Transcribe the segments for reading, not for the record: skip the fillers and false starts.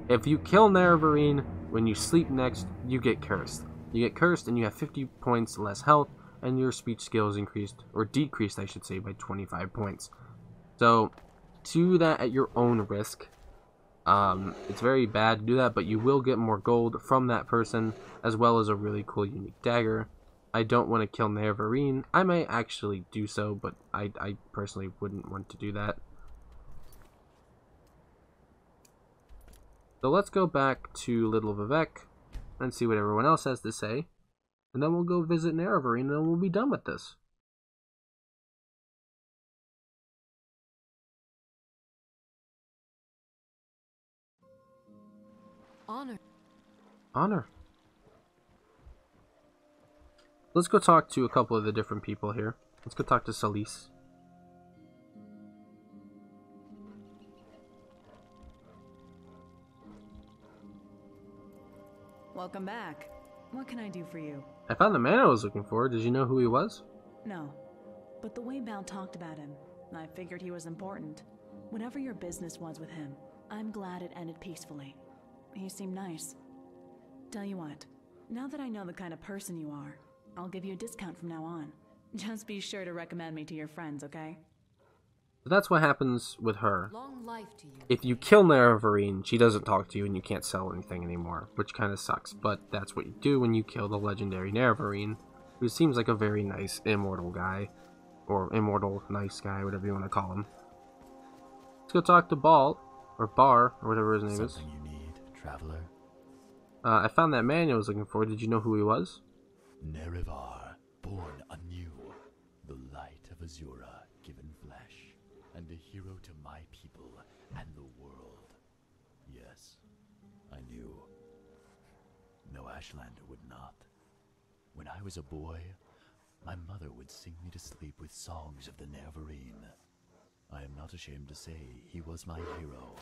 If you kill Nerevarine, when you sleep next, you get cursed. You get cursed and you have 50 points less health, and your speech skill is increased, or decreased I should say, by 25 points. So, do that at your own risk. It's very bad to do that, but you will get more gold from that person, as well as a really cool unique dagger. I don't want to kill Nerevarine. I might actually do so, but I personally wouldn't want to do that. So let's go back to Little Vivek and see what everyone else has to say. And then we'll go visit Nerevarine and then we'll be done with this. Honor. Let's go talk to a couple of the different people here. Let's go talk to Solis. Welcome back. What can I do for you? I found the man I was looking for. Did you know who he was? No. But the way Mal talked about him, I figured he was important. Whatever your business was with him, I'm glad it ended peacefully. He seemed nice. Tell you what, now that I know the kind of person you are, I'll give you a discount from now on. Just be sure to recommend me to your friends, okay? So that's what happens with her. Long life to you. If you kill Nerevarine, she doesn't talk to you and you can't sell anything anymore, which kind of sucks. But that's what you do when you kill the legendary Nerevarine, who seems like a very nice immortal guy. Or immortal nice guy, whatever you want to call him. Let's go talk to Ball, or Bar, or whatever his name is. Something you need, traveler? I found that man I was looking for. Did you know who he was? Nerevar, born anew, the light of Azura, given flesh, and a hero to my people and the world. Yes, I knew. No Ashlander would not. When I was a boy, my mother would sing me to sleep with songs of the Nerevarine. I am not ashamed to say he was my hero,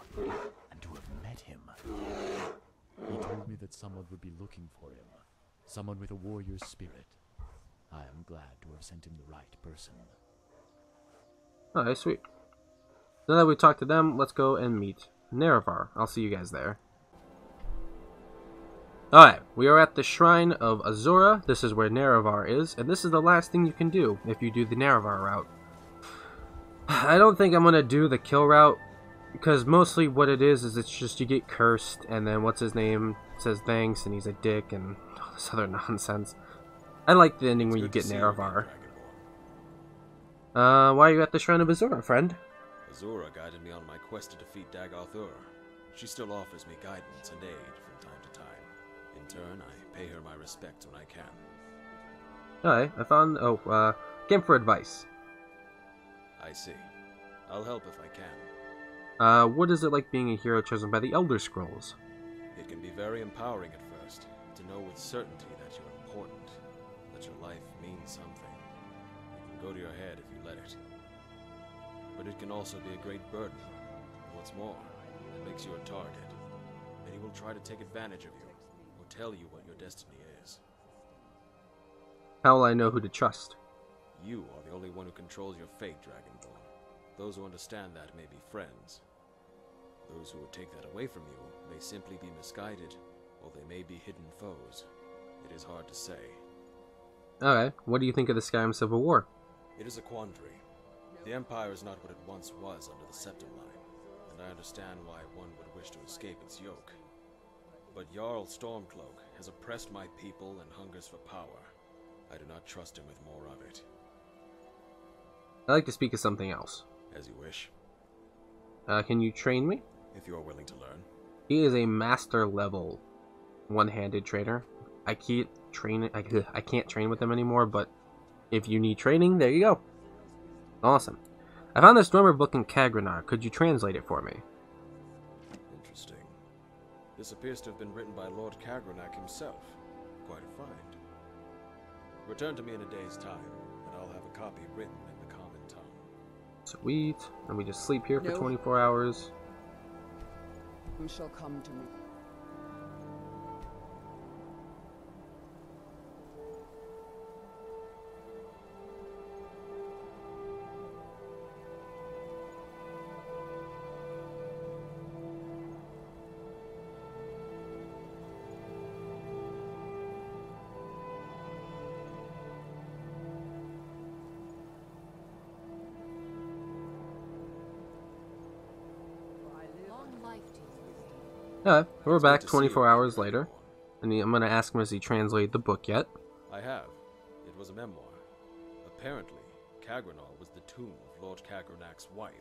and to have met him. He told me that someone would be looking for him, someone with a warrior's spirit. I am glad to have sent him the right person. Alright, sweet. Now that we talked to them, let's go and meet Nerevar. I'll see you guys there. Alright, we are at the Shrine of Azura. This is where Nerevar is, and this is the last thing you can do if you do the Nerevar route. I don't think I'm going to do the kill route, because mostly what it is it's just you get cursed, and then what's his name says thanks, and he's a dick, and all this other nonsense. I like the ending where you get Nerevar. Why are you at the Shrine of Azura, friend? Azura guided me on my quest to defeat Dagoth-Ur. She still offers me guidance and aid from time to time. In turn, I pay her my respects when I can. Alright, I found... came for advice. I see. I'll help if I can. What is it like being a hero chosen by the Elder Scrolls? It can be very empowering at first, to know with certainty that you're important, that your life means something. It can go to your head if you let it. But it can also be a great burden. And what's more, it makes you a target. Many will try to take advantage of you, or tell you what your destiny is. How will I know who to trust? You are the only one who controls your fate, Dragonborn. Those who understand that may be friends. Those who would take that away from you may simply be misguided, or they may be hidden foes. It is hard to say. Alright, what do you think of the Skyrim Civil War? It is a quandary. The Empire is not what it once was under the Septum Line, and I understand why one would wish to escape its yoke. But Jarl Stormcloak has oppressed my people and hungers for power. I do not trust him with more of it. I'd like to speak of something else. As you wish. Can you train me? If you are willing to learn. He is a master level one-handed trainer. I can't train I can't train with him anymore, but if you need training, there you go. Awesome. I found this Dormer book in Kagrenar. Could you translate it for me? Interesting. This appears to have been written by Lord Kagrenak himself. Quite a find. Return to me in a day's time, and I'll have a copy written in the common tongue. Sweet. And we just sleep here for 24 hours. Who shall come to me? We're It's back good to see 24 you hours again, later. Wrathgaurd. And I'm going to ask him, has he translated the book yet? I have. It was a memoir. Apparently, Cagranal was the tomb of Lord Cagranac's wife,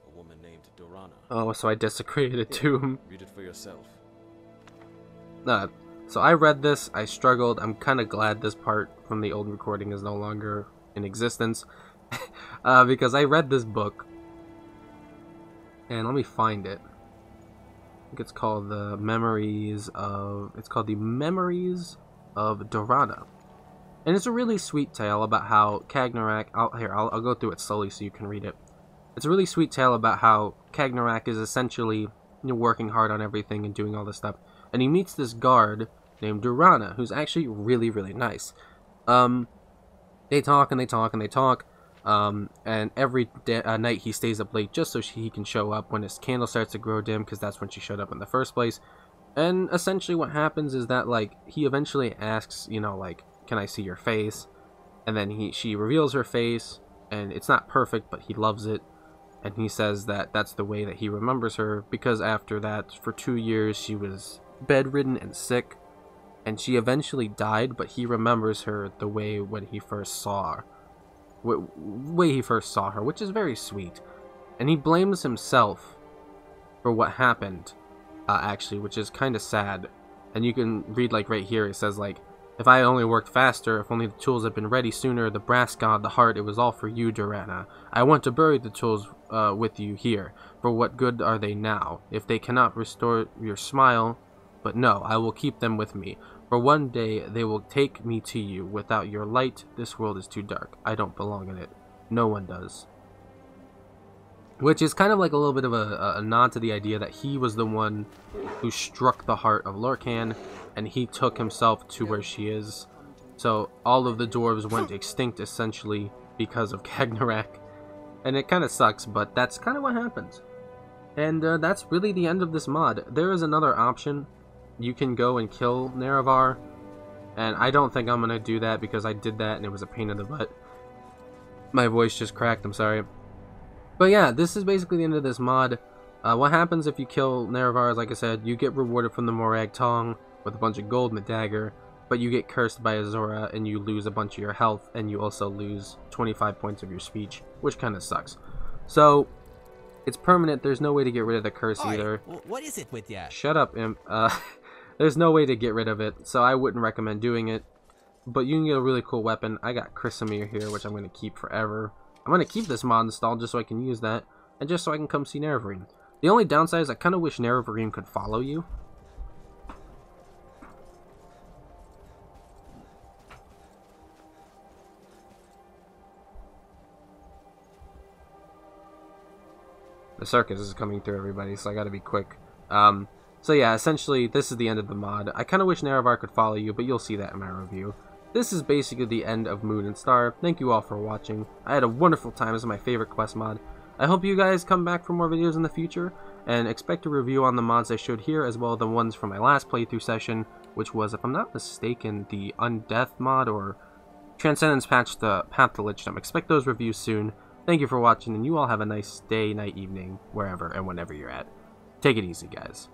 a woman named Dorana. Oh, so I desecrated a tomb. Read it for yourself. So I read this, I struggled. I'm kind of glad this part from the old recording is no longer in existence. Because I read this book. And let me find it. I think it's called The Memories of... It's called The Memories of Dorana. And it's a really sweet tale about how Cagnarak... I'll go through it slowly so you can read it. It's a really sweet tale about how Cagnarak is essentially working hard on everything and doing all this stuff. And he meets this guard named Dorana, who's actually really, really nice. They talk and they talk and they talk. And every night he stays up late just so he can show up when his candle starts to grow dim, because that's when she showed up in the first place. And essentially what happens is that, like, he eventually asks, you know, like, can I see your face? And then she reveals her face, and it's not perfect, but he loves it. And he says that that's the way that he remembers her, because after that, for 2 years, she was bedridden and sick, and she eventually died, but he remembers her the way when he first saw her. Way he first saw her, which is very sweet. And he blames himself for what happened, actually, which is kind of sad. And you can read, like, right here, it says, like, if I only worked faster, if only the tools had been ready sooner, the brass god, the heart, it was all for you, Dorana. I want to bury the tools with you here. For what good are they now? If they cannot restore your smile, but no, I will keep them with me. For one day they will take me to you. Without your light, this world is too dark. I don't belong in it. No one does. Which is kind of like a little bit of a nod to the idea that he was the one who struck the heart of Lorcan, and he took himself to where she is. So all of the dwarves went extinct essentially because of Cagnarak. And it kind of sucks, but that's kind of what happens. And that's really the end of this mod. There is another option. You can go and kill Nerevar, and I don't think I'm going to do that because I did that and it was a pain in the butt. My voice just cracked, I'm sorry. But yeah, this is basically the end of this mod. What happens if you kill Nerevar, like I said, you get rewarded from the Morag Tong with a bunch of gold and a dagger, but you get cursed by Azora and you lose a bunch of your health, and you also lose 25 points of your speech, which kind of sucks. So, it's permanent, there's no way to get rid of the curse either. What is it with ya? Shut up, imp. There's no way to get rid of it, so I wouldn't recommend doing it. But you can get a really cool weapon. I got Chrysamere here, which I'm going to keep forever. I'm going to keep this mod installed just so I can use that, and just so I can come see Nerevarine. The only downside is I kind of wish Nerevarine could follow you. The circus is coming through, everybody, so I gotta be quick. So yeah, essentially, this is the end of the mod. I kind of wish Nerevar could follow you, but you'll see that in my review. This is basically the end of Moon and Star. Thank you all for watching. I had a wonderful time. This is my favorite quest mod. I hope you guys come back for more videos in the future, and expect a review on the mods I showed here, as well as the ones from my last playthrough session, which was, if I'm not mistaken, the Undeath mod, or Transcendence patch, the Path to Lichdom. Expect those reviews soon. Thank you for watching, and you all have a nice day, night, evening, wherever and whenever you're at. Take it easy, guys.